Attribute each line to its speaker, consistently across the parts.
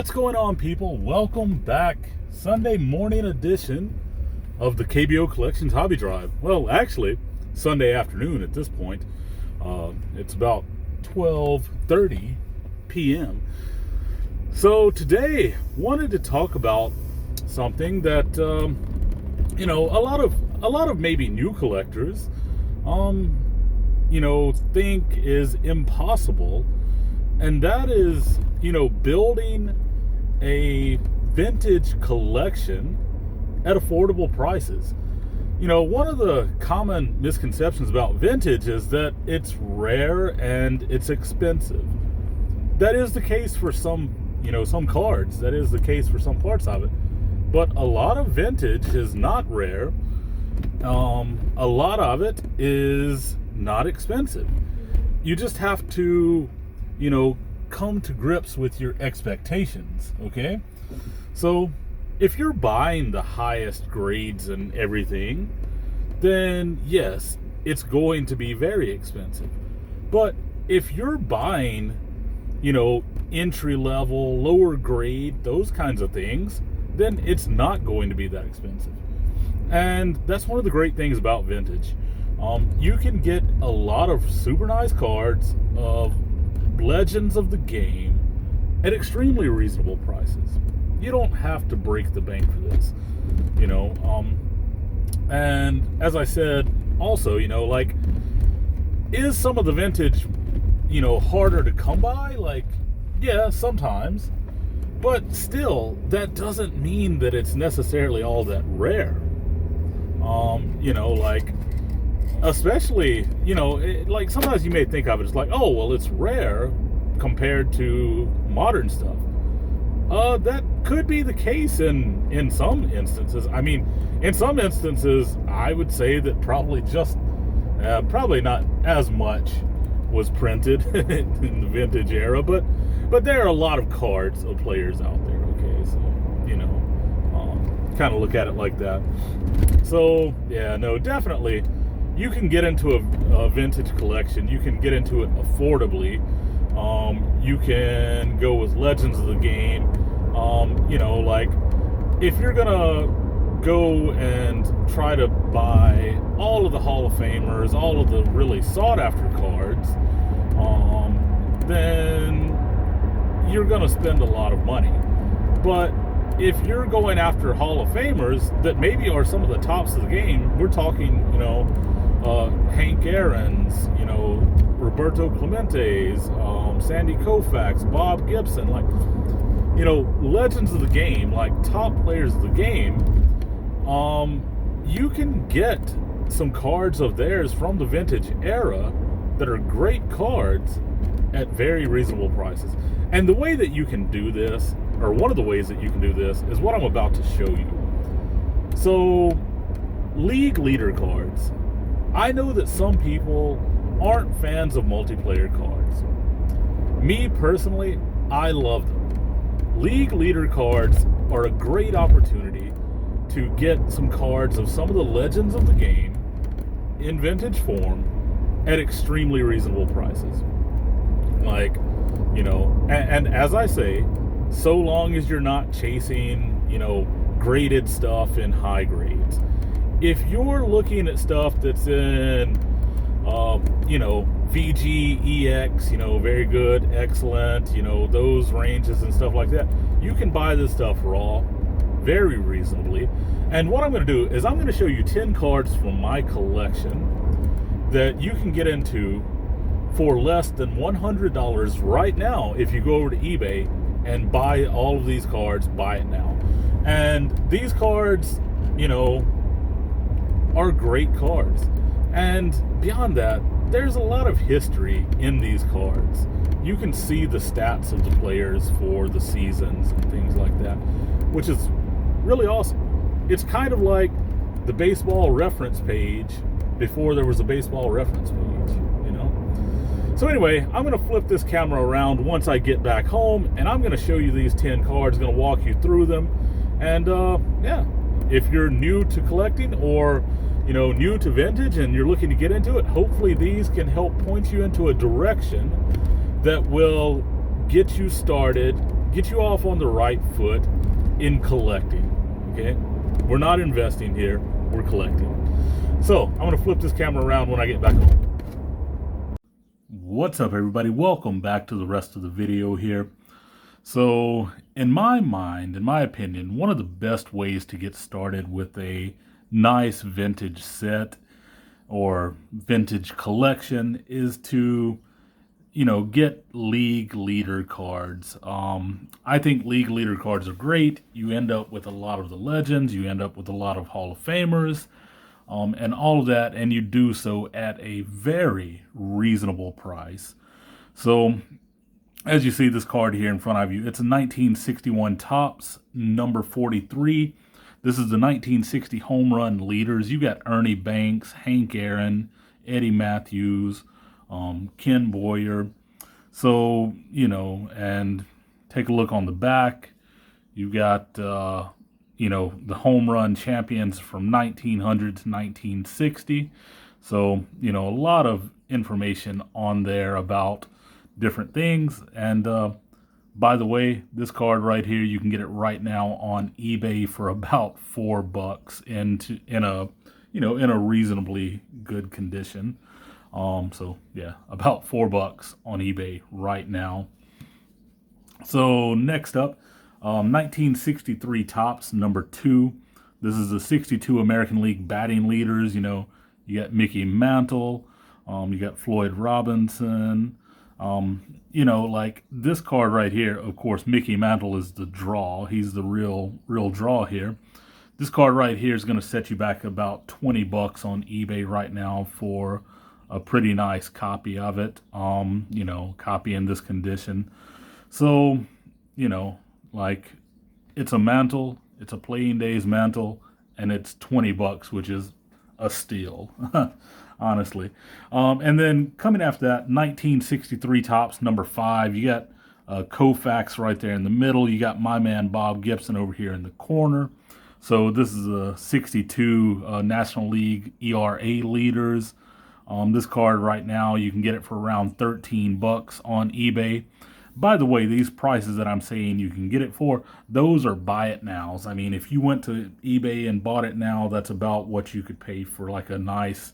Speaker 1: What's going on, people? Welcome back. Sunday morning edition of the KBO Collections Hobby Drive. Well, actually, Sunday afternoon at this point. It's about 12:30 p.m. So today, wanted to talk about something that a lot of maybe new collectors, think is impossible, and that is, building a vintage collection at affordable prices. One of the common misconceptions about vintage is that it's rare and it's expensive. That is the case for some cards. That is the case for some parts of it. But a lot of vintage is not rare. A lot of it is not expensive. You just have to, come to grips with your expectations, okay? So if you're buying the highest grades and everything, then yes, it's going to be very expensive. But if you're buying, entry level, lower grade, those kinds of things, then it's not going to be that expensive. And that's one of the great things about vintage. You can get a lot of super nice cards of legends of the game at extremely reasonable prices. You don't have to break the bank for this, and as I said, also, is some of the vintage, harder to come by? Yeah, sometimes, but still, that doesn't mean that it's necessarily all that rare. Especially, sometimes you may think of it as oh, well, it's rare compared to modern stuff. That could be the case in some instances. I mean, in some instances, I would say that probably not as much was printed in the vintage era, but there are a lot of cards of players out there, okay? So, kind of look at it like that. So, yeah, no, definitely, you can get into a vintage collection. You can get into it affordably. You can go with Legends of the Game. If you're gonna go and try to buy all of the Hall of Famers, all of the really sought after cards, then you're gonna spend a lot of money. But if you're going after Hall of Famers that maybe are some of the tops of the game, we're talking, Hank Aaron's, Roberto Clemente's, Sandy Koufax, Bob Gibson, legends of the game, top players of the game, you can get some cards of theirs from the vintage era that are great cards at very reasonable prices. And the way that you can do this, or one of the ways that you can do this, is what I'm about to show you. So, league leader cards. I know that some people aren't fans of multiplayer cards. Me personally, I love them. League leader cards are a great opportunity to get some cards of some of the legends of the game in vintage form at extremely reasonable prices. And as I say, so long as you're not chasing, graded stuff in high grades. If you're looking at stuff that's in, VG, EX, very good, excellent, those ranges and stuff like that, you can buy this stuff raw very reasonably. And what I'm going to do is I'm going to show you 10 cards from my collection that you can get into for less than $100 right now. If you go over to eBay and buy all of these cards, buy it now. And these cards, are great cards. And beyond that, there's a lot of history in these cards. You can see the stats of the players for the seasons and things like that, which is really awesome. It's kind of like the baseball reference page before there was a baseball reference page, So anyway, I'm going to flip this camera around once I get back home, and I'm going to show you these 10 cards, going to walk you through them. And if you're new to collecting or new to vintage and you're looking to get into it, hopefully these can help point you into a direction that will get you started, get you off on the right foot in collecting. Okay, we're not investing here, we're collecting. So I'm going to flip this camera around when I get back home. What's up, everybody? Welcome back to the rest of the video here. So in my mind, in my opinion, one of the best ways to get started with a nice vintage set or vintage collection is to, get league leader cards. I think league leader cards are great. You end up with a lot of the legends, you end up with a lot of Hall of Famers, and all of that, and you do so at a very reasonable price. So as you see this card here in front of you, it's a 1961 Topps, number 43. This is the 1960 home run leaders. You got Ernie Banks, Hank Aaron, Eddie Matthews, Ken Boyer. So, and take a look on the back. You got, the home run champions from 1900 to 1960. So, a lot of information on there about different things. And by the way, this card right here, you can get it right now on eBay for about $4 in a reasonably good condition. So yeah, about $4 on eBay right now. So next up, 1963 Topps, number 2. This is the 62 American League batting leaders. You got Mickey Mantle, you got Floyd Robinson. Like this card right here, of course, Mickey Mantle is the draw. He's the real draw here. This card right here is going to set you back about $20 on eBay right now for a pretty nice copy of it. Copy in this condition. So, like it's a mantle, it's a playing days mantle, and it's $20, which is a steal. Honestly. And then coming after that, 1963 Topps, number 5. You got Koufax right there in the middle. You got my man Bob Gibson over here in the corner. So this is a 62 National League ERA leaders. This card right now, you can get it for around $13 on eBay. By the way, these prices that I'm saying you can get it for, those are buy it nows. I mean, if you went to eBay and bought it now, that's about what you could pay for like a nice,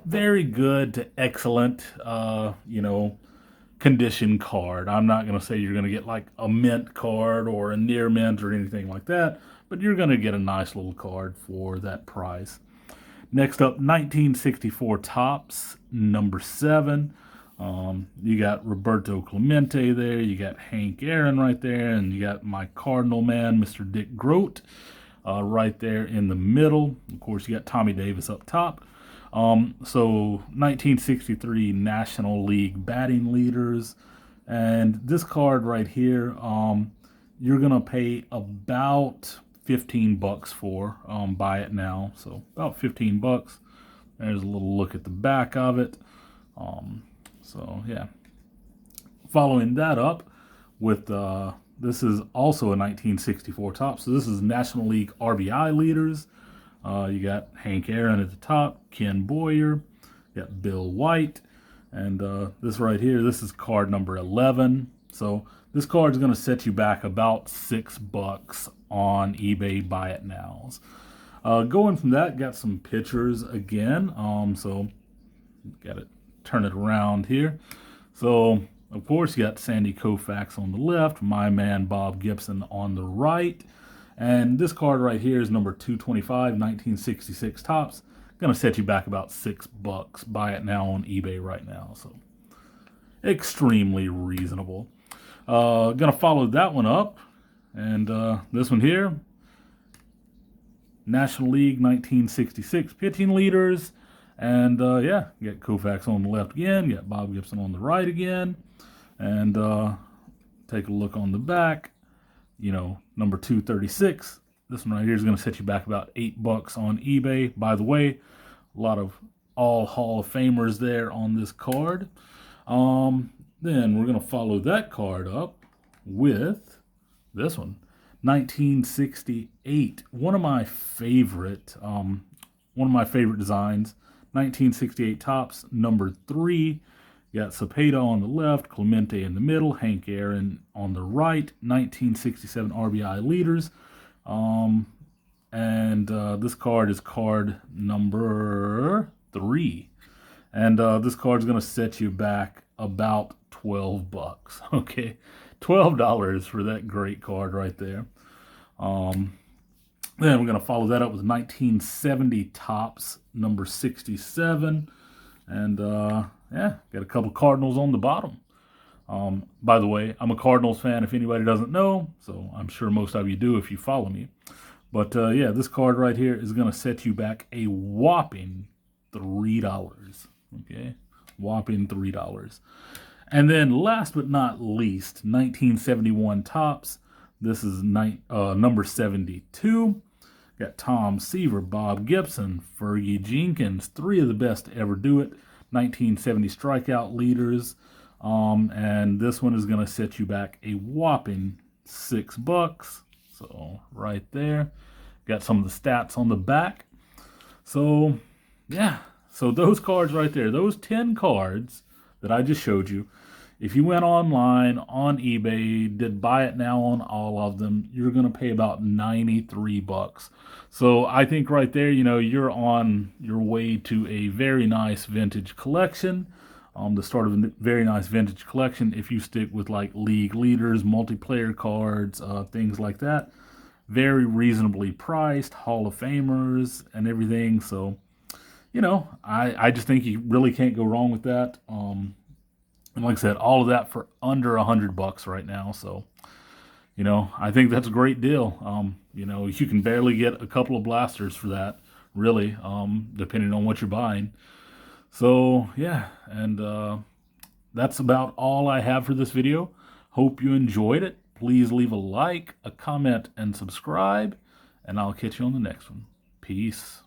Speaker 1: very good to excellent, condition card. I'm not going to say you're going to get like a mint card or a near mint or anything like that, but you're going to get a nice little card for that price. Next up, 1964 Topps, number 7. You got Roberto Clemente there. You got Hank Aaron right there. And you got my Cardinal man, Mr. Dick Groat, right there in the middle. Of course, you got Tommy Davis up top. So 1963 National League batting leaders. And this card right here, you're going to pay about $15 for, buy it now. So about $15. There's a little look at the back of it. So yeah. Following that up with, this is also a 1964 Topps. So this is National League RBI leaders. You got Hank Aaron at the top, Ken Boyer, you got Bill White, and this right here, this is card number 11. So this card is going to set you back about $6 on eBay buy it nows. Going from that, got some pictures again. So got to turn it around here. So of course you got Sandy Koufax on the left, my man Bob Gibson on the right. And this card right here is number 225, 1966 Topps. Gonna set you back about $6. Buy it now on eBay right now. So extremely reasonable. Gonna follow that one up. And this one here, National League 1966 pitching leaders. And yeah, you got Koufax on the left again. You got Bob Gibson on the right again. And take a look on the back. Number 236. This one right here is going to set you back about $8 on eBay. By the way, a lot of all Hall of Famers there on this card. Then we're going to follow that card up with this one, 1968. One of my favorite designs, 1968 Topps, number 3. You got Cepeda on the left, Clemente in the middle, Hank Aaron on the right, 1967 RBI leaders. And this card is card number 3. And this card's going to set you back about 12 bucks. Okay, $12 for that great card right there. Then we're going to follow that up with 1970 Topps number 67. And yeah, got a couple Cardinals on the bottom. By the way, I'm a Cardinals fan if anybody doesn't know, so I'm sure most of you do if you follow me. But yeah, this card right here is going to set you back a whopping $3. Okay, whopping $3. And then last but not least, 1971 Topps. This is number 72. Got Tom Seaver, Bob Gibson, Fergie Jenkins, 3 of the best to ever do it. 1970 strikeout leaders. And this one is going to set you back a whopping $6. So right there. Got some of the stats on the back. So yeah. So those cards right there, those 10 cards that I just showed you, if you went online on eBay, did buy it now on all of them, you're going to pay about 93 bucks. So I think right there, you know, you're on your way to a very nice vintage collection. The start of a very nice vintage collection if you stick with like league leaders, multiplayer cards, things like that. Very reasonably priced, Hall of Famers and everything. So, you know, I just think you really can't go wrong with that. And like I said, all of that for under $100 right now. So, you know, I think that's a great deal. You know, you can barely get a couple of blasters for that, really, depending on what you're buying. So, yeah, and that's about all I have for this video. Hope you enjoyed it. Please leave a like, a comment, and subscribe, and I'll catch you on the next one. Peace.